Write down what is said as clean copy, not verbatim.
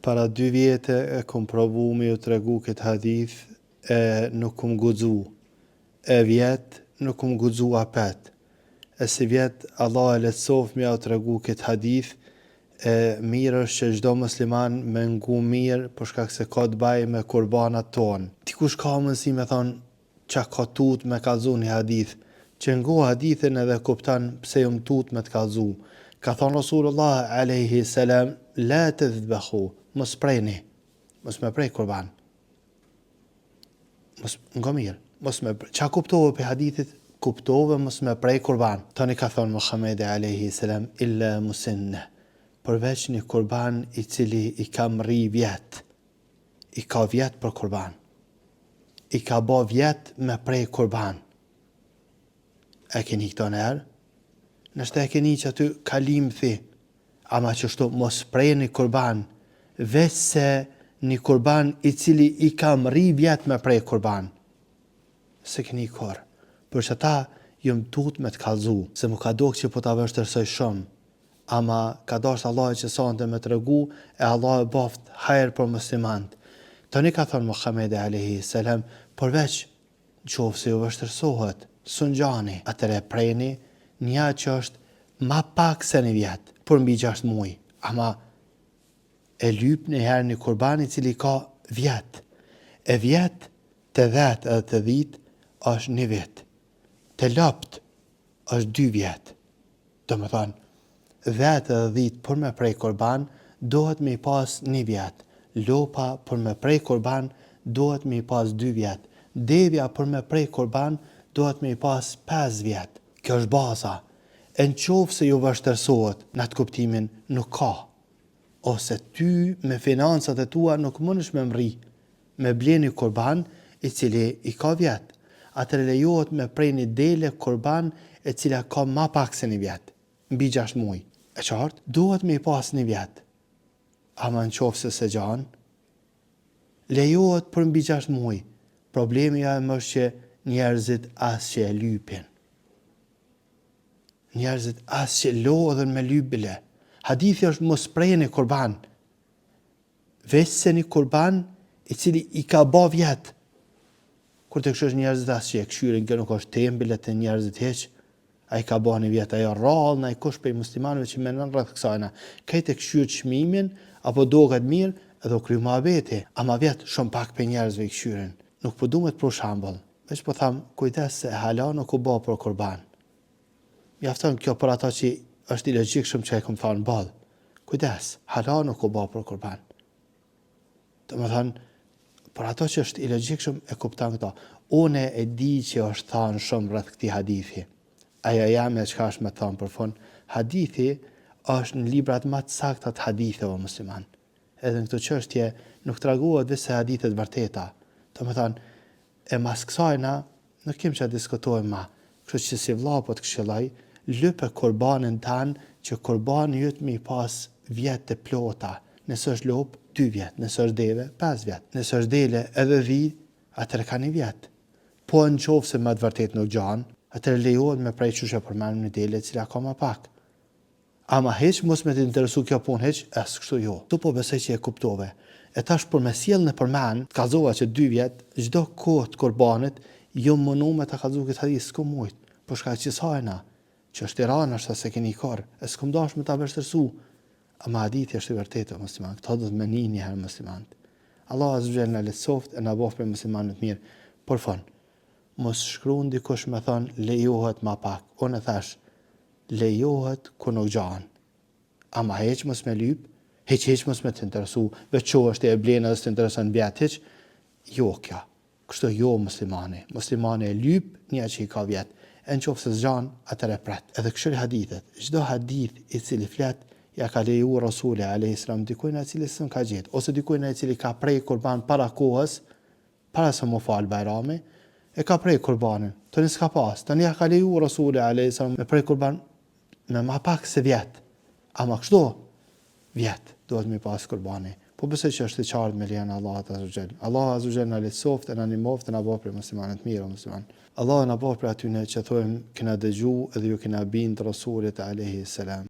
para 2 vjetë e kom provu me ju tregu këtë hadith e nuk kom guxu. E vjetë nuk kom guxu apet. E si vjetë Allah e letësof me ju tregu këtë hadith e mirë është që çdo musliman me ngu mirë për shkak se ka të baj me kurbanat tonë. Dikush ka mundësi me thonë qa ka tut me kallzu një hadith, që ngu hadithin edhe kupton pse ju tut me të kallzu. Ka thonë Rasulullah alayhi salam, la tadhbahu, mos prejni, mos me prej kurban. Mos nga mirë, mos me prej. Qa kuptove për hadithit? Kuptove mos me prej kurban. Tani ka thonë Muhamedi alayhi salam, illa musinna, përveç një kurban i cili i ka mri vjet, i ka vjet për kurban, i ka ba vjet me prej kurban. E keni këto nërë? Nështë e keni që aty kalim thi, ama që shto mos prej një kurban, veç se një kurban i cili i ka mri vjet me prej kurban. Se keni kor, për që ta jëm tut me të kallzu, se mu ka dok që po ta vështërsoj shumë, ama ka dasht Allah që sante me të regu, e Allah e baft hajër për muslimant. Tani ka thonë Muhamedi alayhi salam, përveç qofë se ju vështërsohet, sungjani, atëre prejni, një që është ma pak se një vjetë, për mbi 6 muaj, ama e lyp një herë një kurban i cili ka vjetë. E vjetë të 10 edhe të 10 është 1 vit. Të lopt është 2 vjetë. Do me thonë, 10 edhe 10 për me prej kurban, dohet me i pas 1 vjetë. Lopa për me prej kurban, dohet me i pas 2 vjetë. Devja për me prej kurban, dohet me i pas 5 vjetë. Kjo është baza. E në qofë se ju vështërsohet, në atë kuptimin nuk ka. Ose ty me financat e tua nuk mundesh me mri, me bleni kurban i cili i ka vjet. Atëre lejohet me prej një dele kurban e cila ka ma pak se 1 vjet, mbi 6 muaj. E qartë, duhet me i pas 1 vjet. Ama në qofë se gjanë, lejohet për mbi 6 muaj. Problemi ja më është që njerëzit as që e lypin. Njerëzit as që lodhen me lypile. Hadithi është mos prejni kurban. Veç se një kurban i cili i ka ba vjet. Kur të këshësh njerëzit as që e këshyrin, kjo nuk është tembilet e njerëzit heq, a i ka ba një vjet, ajo rrallë, na i kush për i muslimanëve që menon rrëth kësajna. Kajt e këshyrë çmimin, apo doket mirë, edhe o kryu muhabeti, ama vjet shumë pak për njerëzve i këshyrin. Nuk po du me të pru shambull, veç po tham, kujdes se hala nuk u ba për kurban. Mjafton kjo për ata që është i logjikshëm që e kom thonë ballë. Kujdes, hala nuk u ba për kurban. Do me thonë, për ato që është i logjikshëm e kupton këto. Une e di që është thanë shumë rreth këtij hadithi. Aja jam e çka është me thonë për fund. Hadithi është në librat më të sakta të haditheve musliman. Edhe në këtë çështje nuk treguohet vetë se hadithet vërteta. Do me thonë, e mas kësajna nuk kem që diskutojmë ma. Kështu që si vlla po të këshilloj, lype kurbanin tanë që kurbani jëtë me i pas vjet të plota. Nësë është lop, 2 vjet. Nësë është deve, 5 vjet. Nësë është dele edhe 10, atër ka 1 vjet. Po në qofë se më të vërtet nuk gjanë, atër lejohet me prej qushe përmenë një dele cila ka ma pak. Ama heq mos me të interesu kjo pun heq, asë kështu jo. Tu po besoj që e kuptove. E tash për me sjell në përmen, të kallzova që 2 vjet, çdo kohë të kurbanit, jo mënu me të kallzu këtë hadith, s'ku mujt. Për shkak që sajna, që është Tirana është se keni kor, e s'kum dash me ta vështërsu. Ama hadithi është i vërtetë musliman, këto do të më një herë musliman. Allah azza wa jalla na lehtësoft e na bëf për muslimanët mirë. Por fon, mos shkruan dikush me thon lejohet ma pak. Unë thash, lejohet ku nuk gjan. Ama hiç mos me lyp, hiç mos me të interesu, veç është e blenë edhe të intereson vjet hiç. Jo kjo. Kështu jo muslimani. Muslimani e lyp një që i ka vjet. E në qofë se zgjan, atër e pret. Edhe këshër hadithet, çdo hadith i cili flet, ja ka leju Rasuli a.s. dikujna i cili sën ka gjetë, ose dikujna i cili ka prej kurban para kohës, para se mu falë bajrami, e ka prej kurbanin, të një s'ka pas, të një ja ka leju Rasuli a.s. me prej kurban me ma pak se vjet, ama kështu vjet, duhet me pas kurbani. Po besoj që është i qartë me lejen Allah azza wa jall. Allah azza wa jall na lehtësoft e na ndihmoft e na bëj për muslimanët mirë musliman. Allah na bëj për aty që thojmë kena dëgju edhe ju kena bind Rasulit alayhi salam.